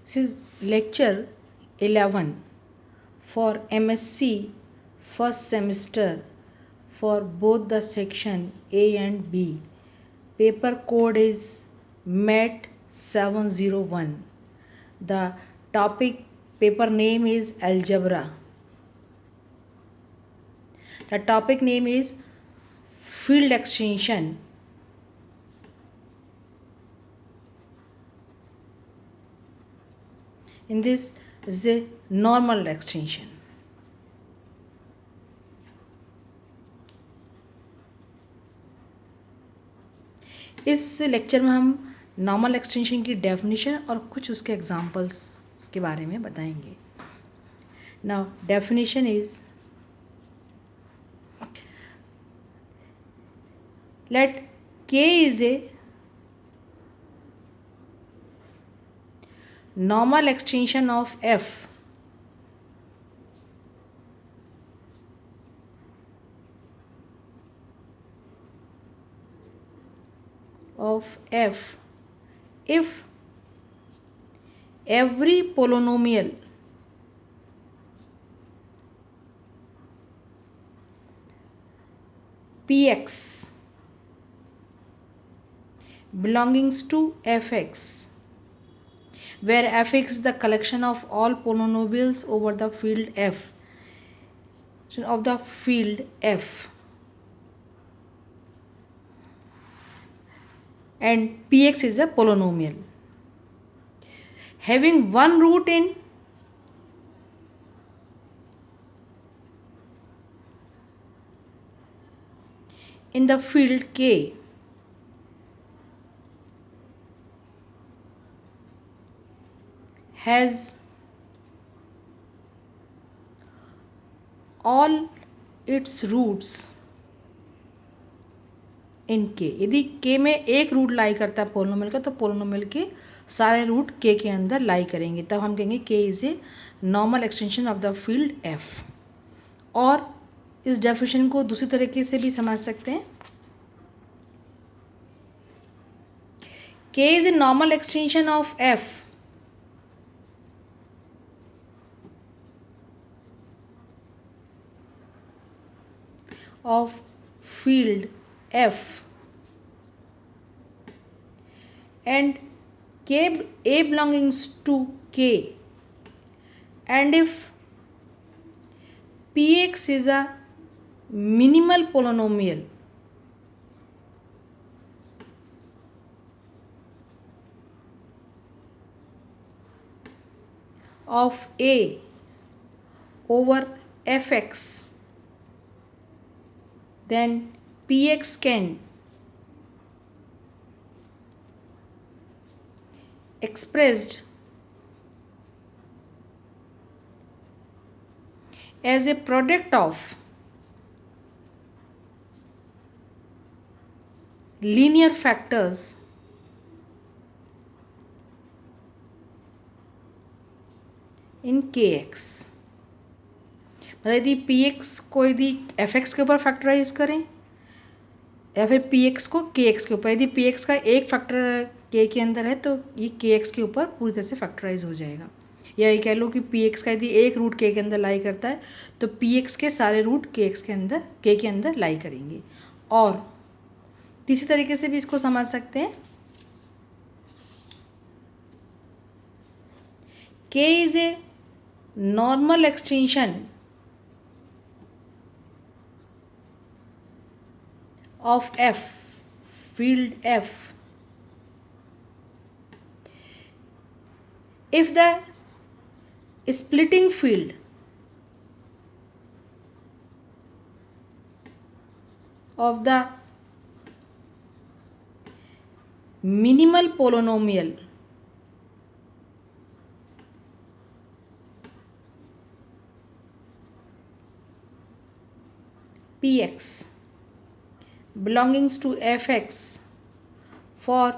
This is lecture 11 for MSc first semester for both the section A and B. Paper code is MET 701. The topic paper name is algebra. The topic name is field extension. In this is a normal extension. इस lecture में हम normal extension की definition और कुछ उसके examples के बारे में बताएंगे. Now definition is let K is a normal extension of F if every polynomial Px belongs to Fx, where Fx is the collection of all polynomials over the field F and Px is a polynomial having one root in the field K, has all its roots in K. यदि K में एक root lie करता है polynomial का, तो polynomial के सारे root K के अंदर लाई करेंगे, तब हम कहेंगे K is a normal extension of the field F. और इस डेफिनेशन को दूसरी तरीके से भी समझ सकते हैं. K is a normal extension of F of field F and A belongs to K, and if Px is a minimal polynomial of A over Fx, then Px can expressed as a product of linear factors in Kx. मतलब यदि Px को यदि Fx के ऊपर factorise करें या फिर Px को Kx के ऊपर, यदि Px का एक फैक्टर K के अंदर है तो ये Kx के ऊपर पूरी तरह से फैक्टराइज हो जाएगा. या ये कह लो कि Px का यदि एक रूट K के अंदर लाई करता है तो Px के सारे रूट K के अंदर लाई करेंगे. और तीसरी तरीके से भी इसको समझ सकते हैं. K is a normal extension of F, field F, if the splitting field of the minimal polynomial Px belongs to Fx for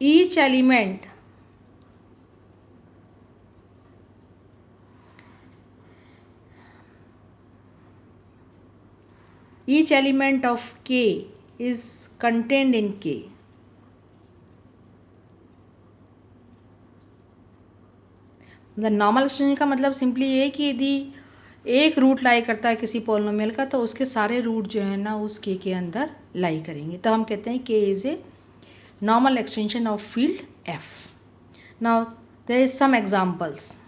each element of K is contained in K. मतलब नॉर्मल एक्सटेंशन का मतलब simply ये है कि यदि एक root lie करता है किसी पॉलिनोमियल का तो उसके सारे रूट जो है ना उस के अंदर लाई करेंगे, तब हम कहते हैं K is a normal extension of field F. Now there is some examples.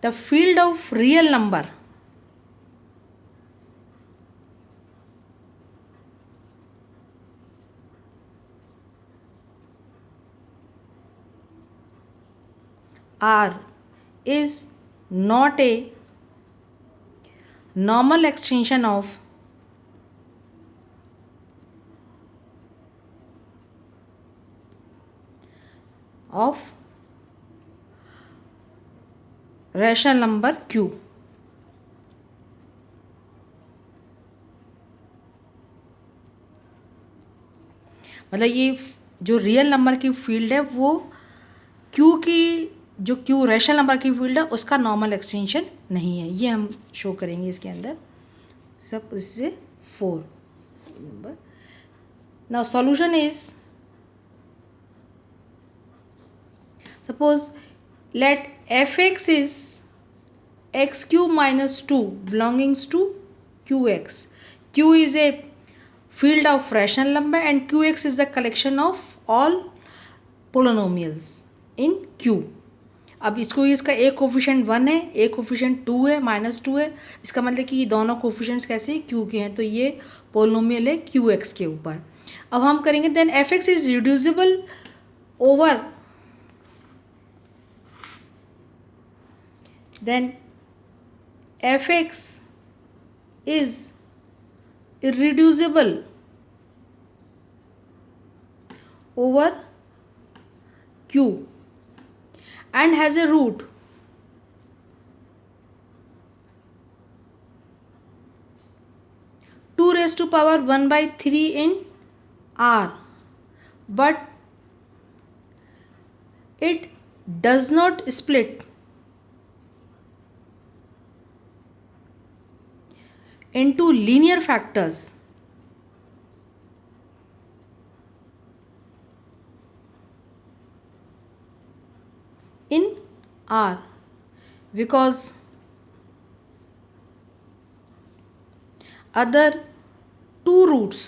The field of real number R is not a normal extension of rational number Q। मतलब ये जो रियल नंबर की फील्ड है वो Q की, जो Q rational number की field है उसका नॉर्मल एक्सटेंशन नहीं है, ये हम शो करेंगे इसके अंदर। सब इससे 4 number. Now solution is, suppose let fx is x cube minus 2 belongings to qx. Q is a field of rational number and qx is the collection of all polynomials in Q. अब इसको, इसका एक coefficient 1 है, एक coefficient 2 है, -2 है, इसका मतलब कि ये दोनों कोफिशिएंट्स कैसे हैं, Q के हैं, तो ये पोलिनोमियल है QX के ऊपर। अब हम करेंगे then fx is reducible over, then fx is irreducible over Q and has a root two raised to power 1/3 in R, but it does not split into linear factors in R because other two roots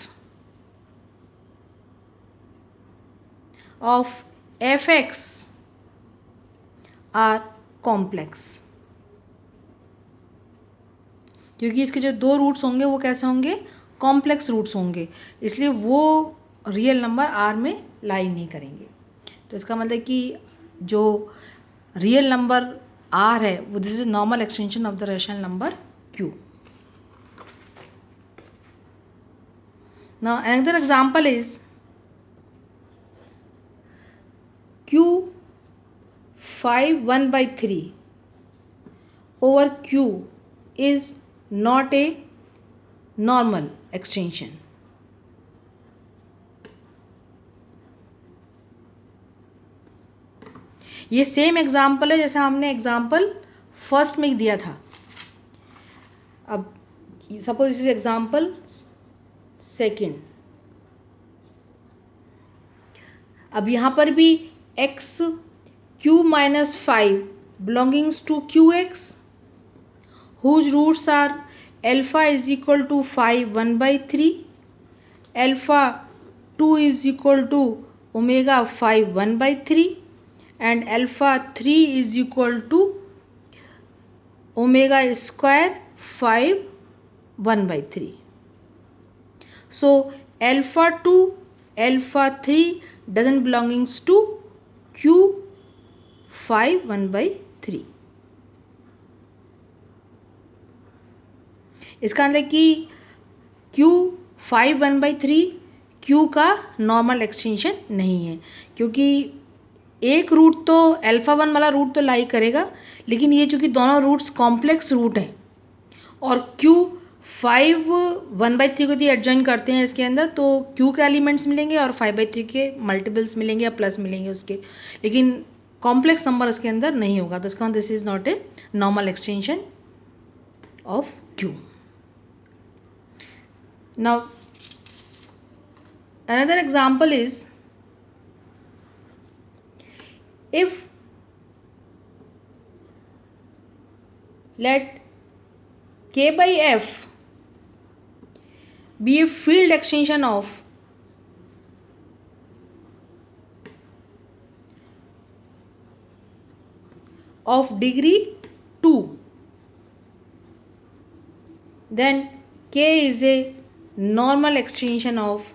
of fx are complex। क्योंकि इसके जो दो roots होंगे वो कैसे होंगे, complex roots होंगे, इसलिए वो रियल नंबर आर में लाई नहीं करेंगे। तो इसका मतलब कि जो रियल नंबर आर है वो this is normal extension of the rational number Q. Now another example is Q 5 1/3 over Q is not a normal extension। ये सेम एग्जाम्पल है जैसे हमने एग्जाम्पल फर्स्ट में दिया था। अब suppose this is example second. अब यहाँ पर भी x q minus 5 belongings to qx whose roots are alpha is equal to 5 1/3, alpha 2 is equal to omega 5 1/3 and alpha 3 is equal to omega square 5 1/3. So alpha 2 alpha 3 doesn't belongings to q 5 1/3। इसका मतलब कि Q 5 1/3 Q का normal extension नहीं है, क्योंकि एक root तो alpha 1 वाला रूट तो लाई करेगा, लेकिन ये चूँकि दोनों रूट्स कॉम्प्लेक्स रूट हैं और Q 5 1/3 को यदि एडजॉइन करते हैं इसके अंदर तो Q के एलिमेंट्स मिलेंगे और 5/3 के मल्टीपल्स मिलेंगे या प्लस मिलेंगे उसके, लेकिन कॉम्प्लेक्स नंबर इसके अंदर नहीं होगा, तो इसका this is not a normal extension of Q. Now another example is, if let k by f be a field extension of degree 2, then k is a normal extension of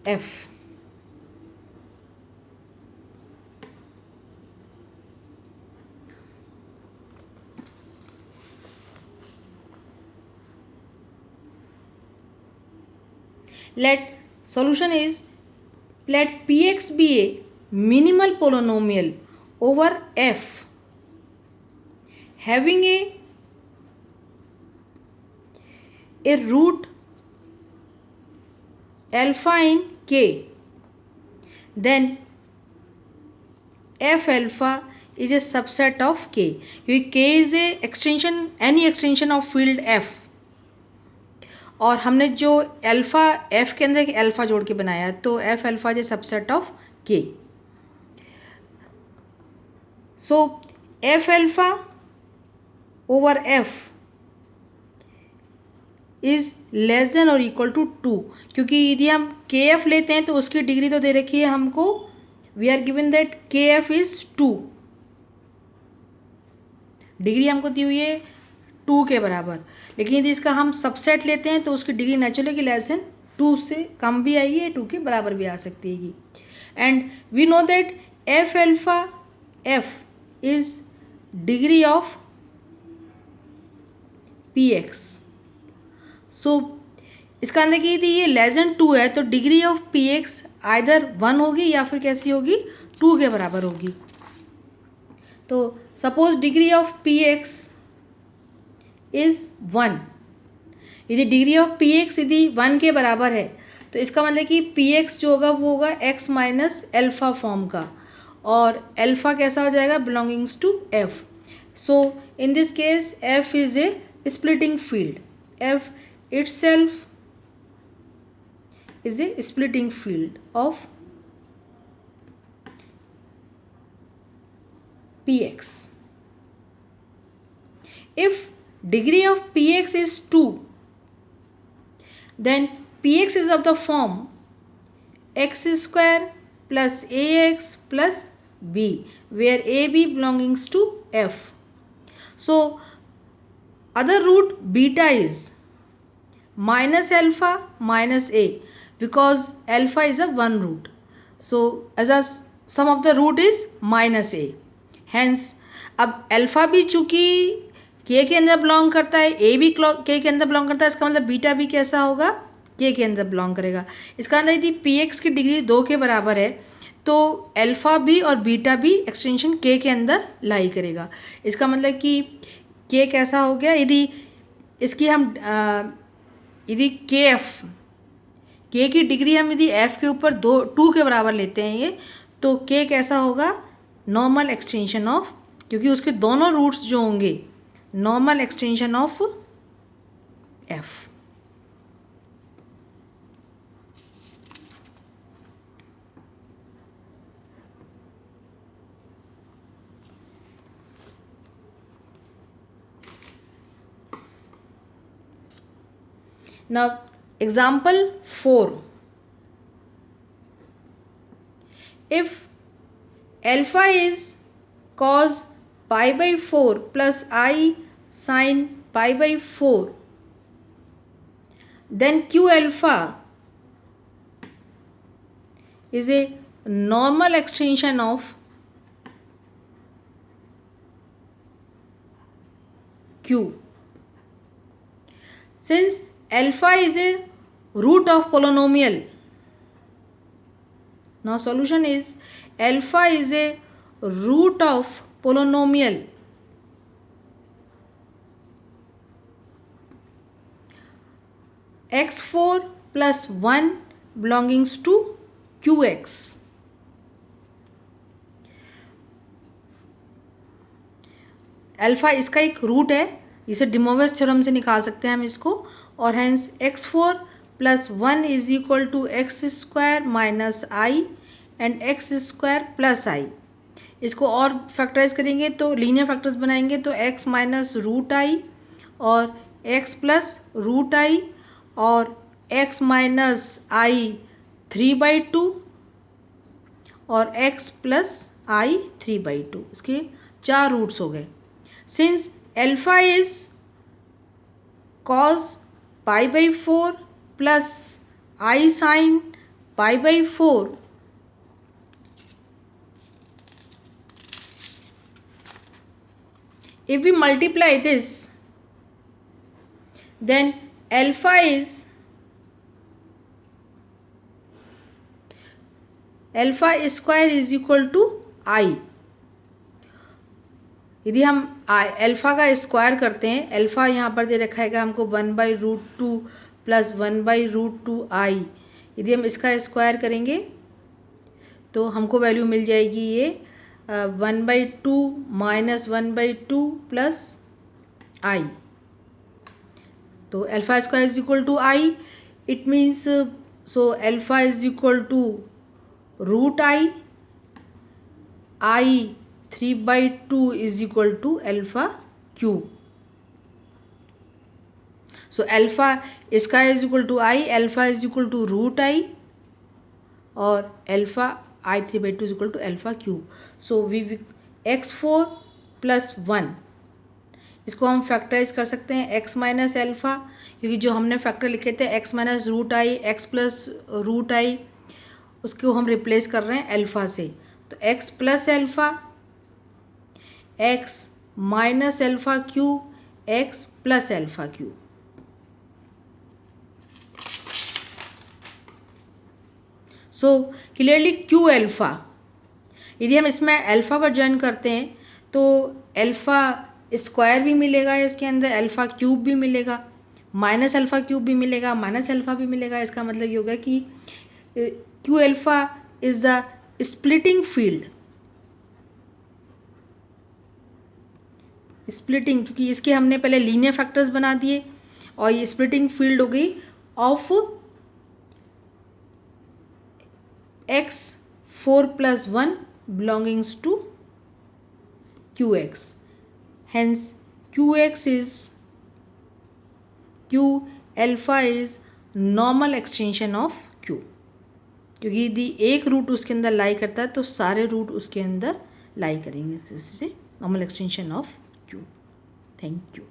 f. Let solution is, let px be a minimal polynomial over f having a root alpha in k, then f alpha is a subset of k. क्योंकि k is a extension, any extension of field f, और हमने जो alpha f के अंदर एक alpha जोड़ के बनाया, तो f alpha is a subset of k. So f alpha over f is less than और इक्वल टू 2, क्योंकि यदि हम के एफ लेते हैं तो उसकी डिग्री तो दे रखी है हमको, वी आर गिवन दैट के एफ इज़ 2, डिग्री हमको दी हुई है 2 के बराबर. लेकिन यदि इसका हम सबसेट लेते हैं तो उसकी डिग्री नेचुरली कि लेस देन 2 से कम भी आएगी या 2 के बराबर भी आ सकती है. And we know that F alpha F is degree of P X. So इसका अंदर की थी ये लेस देन 2 है, तो degree of P x either 1 होगी या फिर कैसी होगी 2 के बराबर होगी. तो suppose degree of P x is 1. यदि डिग्री ऑफ पी एक्स यदि 1 के बराबर है तो इसका मतलब कि पी एक्स जो होगा वो होगा x माइनस एल्फा फॉर्म का, और एल्फा कैसा हो जाएगा, belongings to f. So in this case f is a splitting field, f itself is a splitting field of px. If degree of px is 2, then px is of the form x square plus ax plus b, where ab belongs to f. So other root beta is minus alpha minus a, because alpha is a one root. So as a sum of the root is minus a. Hence अब alpha भी चूँकि k के अंदर belong करता है, a भी k के अंदर बिलोंग करता है, इसका मतलब बीटा भी कैसा होगा, k के अंदर बिलोंग करेगा. इसका मतलब यदि px की डिग्री 2 के बराबर है तो अल्फ़ा भी और बीटा भी एक्सटेंशन k के अंदर लाई करेगा. इसका मतलब कि k कैसा हो गया, यदि इसकी हम यदि के एफ, के की डिग्री हम यदि एफ के ऊपर 2 के बराबर लेते हैं ये, तो के कैसा होगा, नॉर्मल एक्सटेंशन ऑफ, क्योंकि उसके दोनों रूट्स जो होंगे normal extension of F. Now example 4. If alpha is cos pi by 4 plus I sin pi by 4, then q alpha is a normal extension of q. Since alpha is a root of polynomial, now solution is alpha is a root of polynomial x4 plus 1 belongs to qx. Alpha इसका एक root है, इसे डिमोविस theorem से निकाल सकते हैं हम इसको, और hence x4 + 1 = x² minus I and x² plus I. इसको और फैक्टराइज करेंगे तो लीनियर फैक्टर्स बनाएंगे तो x माइनस रूट आई और x प्लस रूट आई और x माइनस आई 3/2 और x प्लस आई 3/2। इसके 4 रूट्स हो गए। Since alpha is cos π/4 plus I sine π/4, if we multiply this, then alpha square is equal to I। यदि हम alpha का square करते हैं, अल्फ़ा यहाँ पर दे रखा है हमको 1/√2 प्लस 1/√2 आई। यदि हम इसका स्क्वायर करेंगे तो हमको वैल्यू मिल जाएगी ये 1/2 माइनस 1/2 प्लस आई। तो alpha square is equal to I, it means so alpha is equal to root I 3/2 is equal to alpha cube. So alpha इसका is equal to I, alpha is equal to root I और alpha I 3/2 is equal to alpha cube. So we x4 + 1 इसको हम factorise कर सकते हैं x minus alpha, क्योंकि जो हमने फैक्टर लिखे थे x minus root i x plus root i, उसको हम रिप्लेस कर रहे हैं अल्फ़ा से। तो x plus alpha x minus alpha cube x plus alpha cube. So clearly Q alpha, यदि हम इसमें अल्फ़ा को ज्वाइन करते हैं तो अल्फ़ा स्क्वायर भी मिलेगा, इसके अंदर अल्फ़ा क्यूब भी मिलेगा, माइनस अल्फ़ा क्यूब भी मिलेगा, माइनस अल्फ़ा भी मिलेगा। इसका मतलब ये होगा कि Q alpha is the splitting field, splitting, क्योंकि इसके हमने पहले लीनियर फैक्टर्स बना दिए और ये स्प्लिटिंग फील्ड हो गई of x4 + 1 belongs to qx, hence q alpha is normal extension of q, क्योंकि यदि एक रूट उसके अंदर लाई करता है तो सारे रूट उसके अंदर लाई करेंगे, इससे normal extension of q। Thank you.